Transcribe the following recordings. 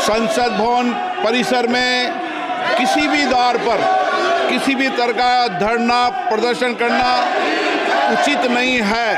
संसद भवन परिसर में किसी भी द्वार पर किसी भी तरह का धरना प्रदर्शन करना उचित नहीं है।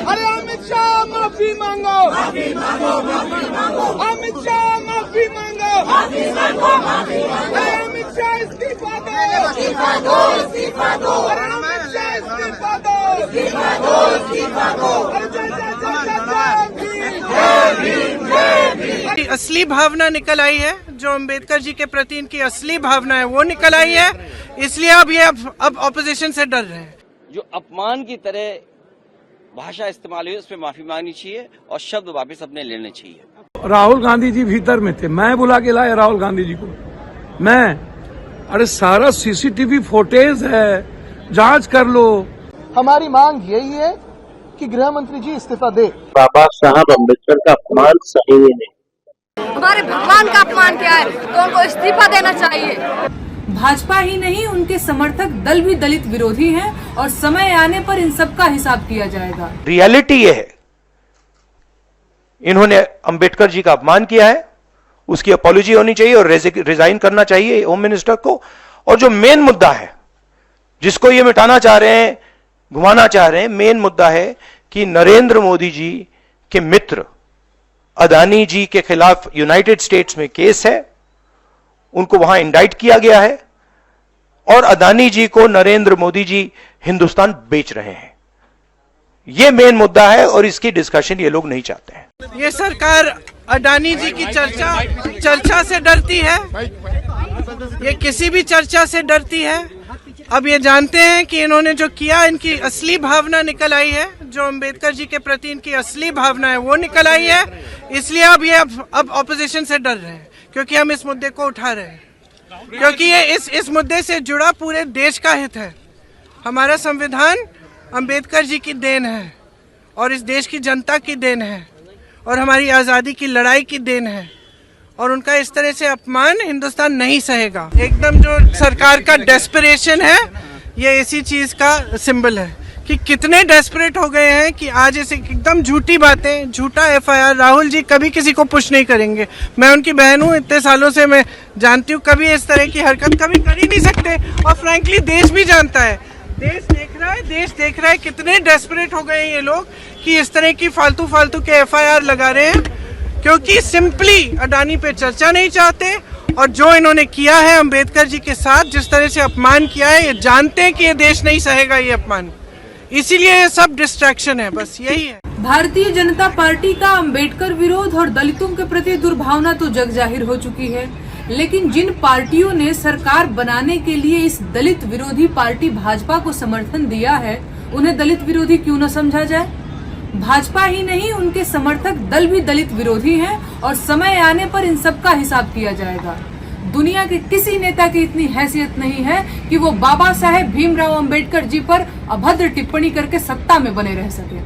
अरे अमित शाह माफी मांगो, अमित शाह माफी मांगो, अमित शाह इस्तीफा दो, इस्तीफा दो, अमित शाह इस्तीफा दो। असली भावना निकल आई है, जो अंबेडकर जी के प्रति इनकी असली भावना है वो निकल आई है, इसलिए अब ऑपोजिशन से डर रहे हैं। जो अपमान की तरह भाषा इस्तेमाल हुई उस पर माफी मांगनी चाहिए और शब्द वापस अपने लेने चाहिए। राहुल गांधी जी भीतर में थे, मैं बुला के लाया राहुल गांधी जी को। अरे सारा सीसीटीवी फुटेज है, जांच कर लो। हमारी मांग यही है कि गृह मंत्री जी इस्तीफा दे। बाबा साहब अम्बेडकर का अपमान सही नहीं। हमारे भगवान का अपमान किया है तो उनको इस्तीफा देना चाहिए। भाजपा ही नहीं, उनके समर्थक दल भी दलित विरोधी हैं और समय आने पर इन सब का हिसाब किया जाएगा। रियलिटी ये है, इन्होंने अंबेडकर जी का अपमान किया है, उसकी अपॉलॉजी होनी चाहिए और रिजाइन करना चाहिए होम मिनिस्टर को। और जो मेन मुद्दा है जिसको ये मिटाना चाह रहे हैं, घुमाना चाह रहे हैं, मेन मुद्दा है कि नरेंद्र मोदी जी के मित्र अदानी जी के खिलाफ यूनाइटेड स्टेट्स में केस है, उनको वहां इंडाइट किया गया है और अदानी जी को नरेंद्र मोदी जी हिंदुस्तान बेच रहे हैं। यह मेन मुद्दा है और इसकी डिस्कशन ये लोग नहीं चाहते हैं। ये सरकार अडानी जी की चर्चा से डरती है, ये किसी भी चर्चा से डरती है। अब ये जानते हैं कि इन्होंने जो किया, इनकी असली भावना निकल आई है, जो अंबेडकर जी के प्रति इनकी असली भावना है वो निकल आई है, इसलिए अब ऑपोजिशन से डर रहे हैं, क्योंकि हम इस मुद्दे को उठा रहे हैं, क्योंकि ये इस मुद्दे से जुड़ा पूरे देश का हित है। हमारा संविधान अंबेडकर जी की देन है और इस देश की जनता की देन है और हमारी आज़ादी की लड़ाई की देन है, और उनका इस तरह से अपमान हिंदुस्तान नहीं सहेगा। एकदम जो सरकार का डेस्परेशन है, ये इसी चीज का सिंबल है कि कितने डेस्परेट हो गए हैं कि आज ऐसे एकदम झूठी बातें, झूठा एफआईआर। राहुल जी कभी किसी को पुश नहीं करेंगे, मैं उनकी बहन हूँ, इतने सालों से मैं जानती हूँ, कभी इस तरह की हरकत कभी कर ही नहीं सकते। और फ्रैंकली देश भी जानता है, देश देख रहा है कितने डेस्परेट हो गए हैं ये लोग कि इस तरह की फालतू के एफआईआर लगा रहे हैं, क्योंकि सिंपली अडानी पे चर्चा नहीं चाहते। और जो इन्होंने किया है अंबेडकर जी के साथ, जिस तरह से अपमान किया है, ये जानते हैं कि ये देश नहीं सहेगा ये अपमान, इसीलिए ये सब डिस्ट्रैक्शन है, बस यही है। भारतीय जनता पार्टी का अंबेडकर विरोध और दलितों के प्रति दुर्भावना तो जग जाहिर हो चुकी है, लेकिन जिन पार्टियों ने सरकार बनाने के लिए इस दलित विरोधी पार्टी भाजपा को समर्थन दिया है, उन्हें दलित विरोधी क्यों न समझा जाए। भाजपा ही नहीं, उनके समर्थक दल भी दलित विरोधी हैं और समय आने पर इन सब का हिसाब किया जाएगा। दुनिया के किसी नेता की इतनी हैसियत नहीं है कि वो बाबा साहेब भीमराव अंबेडकर जी पर अभद्र टिप्पणी करके सत्ता में बने रह सके।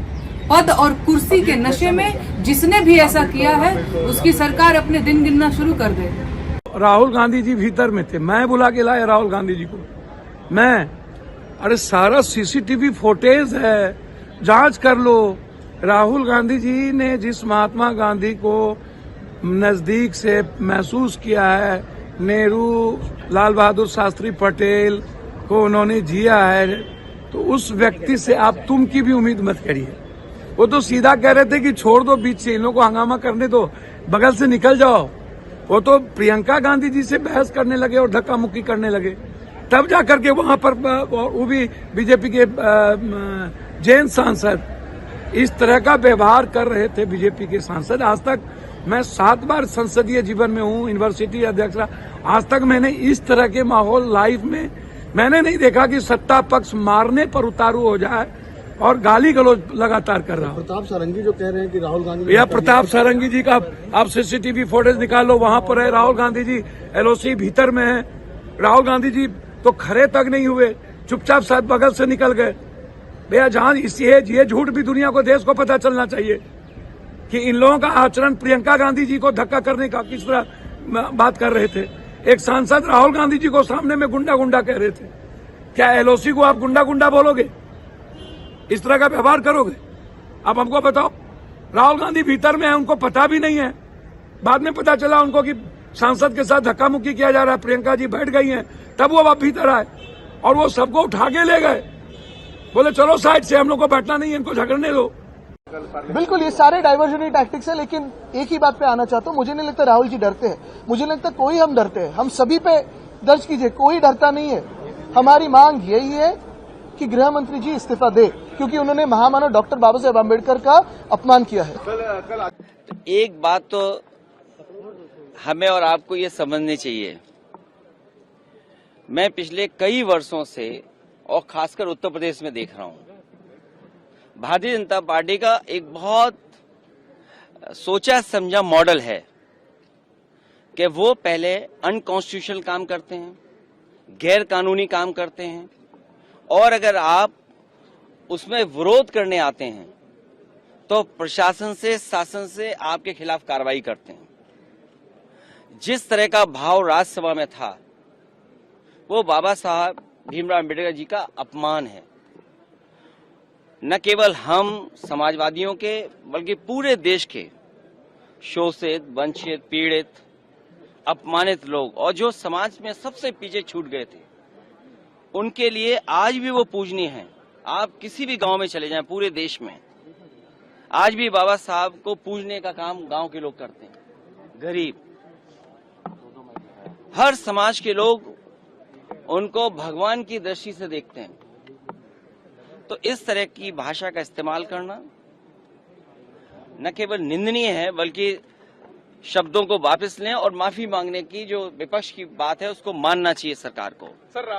पद और कुर्सी के नशे में जिसने भी ऐसा किया है, उसकी सरकार अपने दिन गिनना शुरू कर दे। राहुल गांधी जी भीतर में थे, मैं बुला के लाया राहुल गांधी जी को। अरे सारा सीसीटीवी फुटेज है, जांच कर लो। राहुल गांधी जी ने जिस महात्मा गांधी को नजदीक से महसूस किया है, नेहरू, लाल बहादुर शास्त्री पटेल को उन्होंने जिया है, तो उस व्यक्ति से आप तुम की भी उम्मीद मत करिए। वो तो सीधा कह रहे थे कि छोड़ दो बीच से, इन लोगों को हंगामा करने दो, बगल से निकल जाओ। वो तो प्रियंका गांधी जी से बहस करने लगे और धक्का मुक्की करने लगे, तब जाकर के वहां पर वो भी बीजेपी के जैन सांसद इस तरह का व्यवहार कर रहे थे। बीजेपी के सांसद, आज तक मैं 7 बार संसदीय जीवन में हूँ, यूनिवर्सिटी अध्यक्ष, आज तक मैंने इस तरह के माहौल लाइफ में मैंने नहीं देखा कि सत्ता पक्ष मारने पर उतारू हो जाए और गाली गलौज लगातार कर रहा। प्रताप सारंगी जो कह रहे हैं कि राहुल गांधी, या प्रताप सारंगी जी का आप सीसीटीवी फुटेज निकालो, वहां पर है राहुल गांधी जी, एलओसी भीतर में है। राहुल गांधी जी तो खड़े तक नहीं हुए, चुपचाप साथ बगल से निकल गए। भैया जहां ये झूठ भी दुनिया को, देश को पता चलना चाहिए कि इन लोगों का आचरण प्रियंका गांधी जी को धक्का करने का किस तरह बात कर रहे थे। एक सांसद राहुल गांधी जी को सामने में गुंडा कह रहे थे। क्या एलओसी को आप गुंडा बोलोगे? इस तरह का व्यवहार करोगे? आप हमको बताओ। राहुल गांधी भीतर में है, उनको पता भी नहीं है। बाद में पता चला उनको कि सांसद के साथ धक्का मुक्की किया जा रहा है, प्रियंका जी बैठ गई हैं, तब वो अब भीतर आए और वो सबको उठा के ले गए, बोले चलो साइड से, हम लोग को बैठना नहीं है, इनको झगड़ने दो। बिल्कुल, ये सारे डाइवर्जनरी टैक्टिक्स है, लेकिन एक ही बात पे आना चाहता हूँ। मुझे नहीं लगता राहुल जी डरते हैं, मुझे नहीं लगता कोई हम डरते हैं। हम सभी पे दर्ज कीजिए, कोई डरता नहीं है। हमारी मांग यही है कि गृह मंत्री जी इस्तीफा दे, क्योंकि उन्होंने महामानव डॉक्टर बाबा साहेब आम्बेडकर का अपमान किया है। एक बात तो हमें और आपको ये समझनी चाहिए, मैं पिछले कई वर्षों से और खासकर उत्तर प्रदेश में देख रहा हूं, भारतीय जनता पार्टी का एक बहुत सोचा समझा मॉडल है कि वो पहले अनकॉन्स्टिट्यूशनल काम करते हैं, गैर कानूनी काम करते हैं, और अगर आप उसमें विरोध करने आते हैं तो प्रशासन से, शासन से आपके खिलाफ कार्रवाई करते हैं। जिस तरह का भाव राज्यसभा में था वो बाबा साहब भीमराव अम्बेडकर जी का अपमान है। न केवल हम समाजवादियों के बल्कि पूरे देश के शोषित, वंचित, पीड़ित, अपमानित लोग और जो समाज में सबसे पीछे छूट गए थे, उनके लिए आज भी वो पूजनीय हैं। आप किसी भी गांव में चले जाएं पूरे देश में, आज भी बाबा साहब को पूजने का काम गांव के लोग करते हैं। गरीब, हर समाज के लोग उनको भगवान की दृष्टि से देखते हैं। तो इस तरह की भाषा का इस्तेमाल करना न केवल निंदनीय है, बल्कि शब्दों को वापस लें और माफी मांगने की जो विपक्ष की बात है उसको मानना चाहिए सरकार को।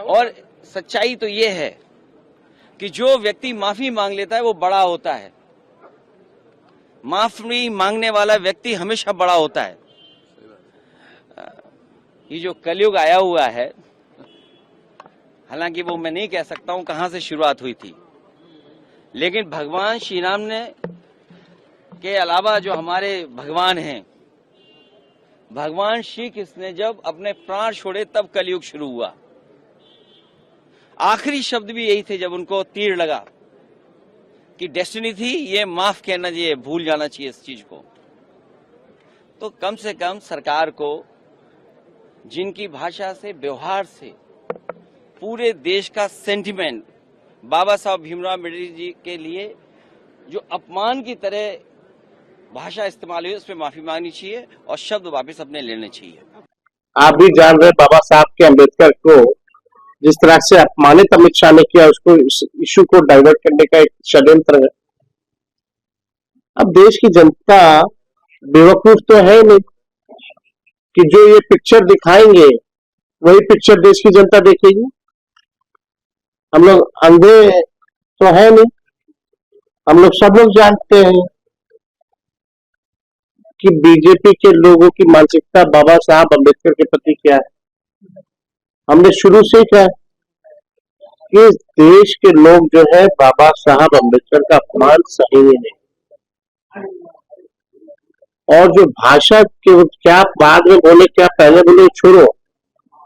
और सच्चाई तो ये है कि जो व्यक्ति माफी मांग लेता है वो बड़ा होता है। माफी मांगने वाला व्यक्ति हमेशा बड़ा होता है। ये जो कलयुग आया हुआ है, हालांकि वो मैं नहीं कह सकता हूं कहां से शुरुआत हुई थी, लेकिन भगवान श्री राम ने के अलावा जो हमारे भगवान हैं, भगवान श्री कृष्ण ने जब अपने प्राण छोड़े तब कलयुग शुरू हुआ। आखिरी शब्द भी यही थे जब उनको तीर लगा कि डेस्टिनी थी, ये माफ कहना चाहिए, भूल जाना चाहिए इस चीज को। तो कम से कम सरकार को जिनकी भाषा से, व्यवहार से पूरे देश का सेंटिमेंट बाबा साहब भीमराव अम्बेडकर जी के लिए जो अपमान की तरह भाषा इस्तेमाल हुई, उस पर माफी मांगनी चाहिए और शब्द वापस अपने लेने चाहिए। आप भी जान रहे बाबा साहब के अम्बेडकर को जिस तरह से अपमानित अमित शाह ने किया, उसको इशू को डाइवर्ट करने का एक षड्यंत्र है। अब देश की जनता बेवकूफ तो है नहीं कि जो ये पिक्चर दिखाएंगे वही पिक्चर देश की जनता देखेगी। हम लोग अंधे तो है नहीं, हम लोग सब लोग जानते हैं कि बीजेपी के लोगों की मानसिकता बाबा साहब अम्बेडकर के प्रति क्या है। हमने शुरू से ही कहा कि देश के लोग जो है बाबा साहब अम्बेडकर का अपमान सहेंगे नहीं। और जो भाषा के क्या बाद में बोले क्या पहले बोले छोड़ो,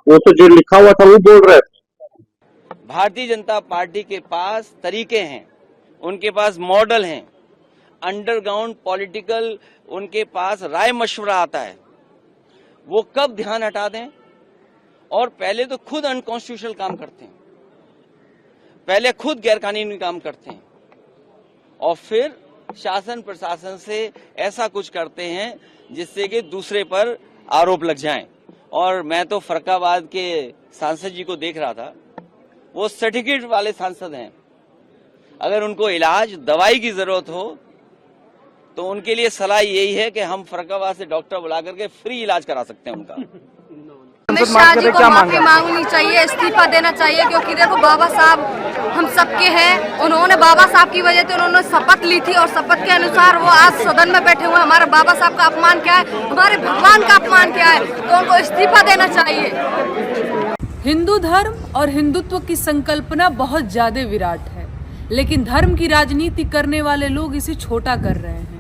वो तो जो लिखा हुआ था वो बोल रहे थे। भारतीय जनता पार्टी के पास तरीके हैं, उनके पास मॉडल हैं, अंडरग्राउंड पॉलिटिकल उनके पास राय मशवरा आता है। वो कब ध्यान हटा दें, और पहले तो खुद अनकॉन्स्टिट्यूशनल काम करते हैं, पहले खुद गैरकानूनी काम करते हैं और फिर शासन प्रशासन से ऐसा कुछ करते हैं जिससे कि दूसरे पर आरोप लग जाएं। और मैं तो फरक्काबाद के सांसद जी को देख रहा था, वो सर्टिफिकेट वाले सांसद हैं। अगर उनको इलाज दवाई की जरूरत हो तो उनके लिए सलाह यही है कि हम फरक्काबाद से डॉक्टर बुला करके फ्री इलाज करा सकते हैं उनका। अमित शाह जी को माफी मांगनी चाहिए, इस्तीफा देना चाहिए, क्योंकि देखो बाबा साहब हम सबके हैं। उन्होंने बाबा साहब की वजह से उन्होंने शपथ ली थी और शपथ के अनुसार वो आज सदन में बैठे हुए। हमारे बाबा साहब का अपमान क्या है, हमारे भगवान का अपमान क्या है, तो उनको इस्तीफा देना चाहिए। हिंदू धर्म और हिंदुत्व की संकल्पना बहुत ज्यादा विराट है, लेकिन धर्म की राजनीति करने वाले लोग इसे छोटा कर रहे हैं।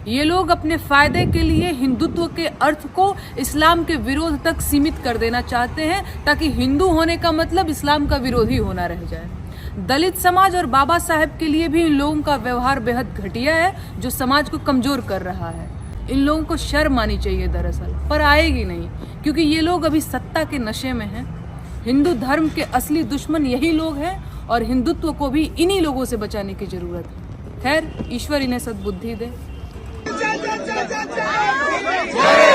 ये लोग अपने फायदे के लिए हिंदुत्व के अर्थ को इस्लाम के विरोध तक सीमित कर देना चाहते हैं, ताकि हिंदू होने का मतलब इस्लाम का विरोधी होना रह जाए। दलित समाज और बाबा साहेब के लिए भी इन लोगों का व्यवहार बेहद घटिया है, जो समाज को कमजोर कर रहा है। इन लोगों को शर्म आनी चाहिए दरअसल, पर आएगी नहीं, क्योंकि ये लोग अभी सत्ता के नशे में हैं। हिंदू धर्म के असली दुश्मन यही लोग हैं और हिंदुत्व को भी इन्हीं लोगों से बचाने की जरूरत है। खैर, ईश्वर इन्हें सद्बुद्धि दे। जय जय जय जय जय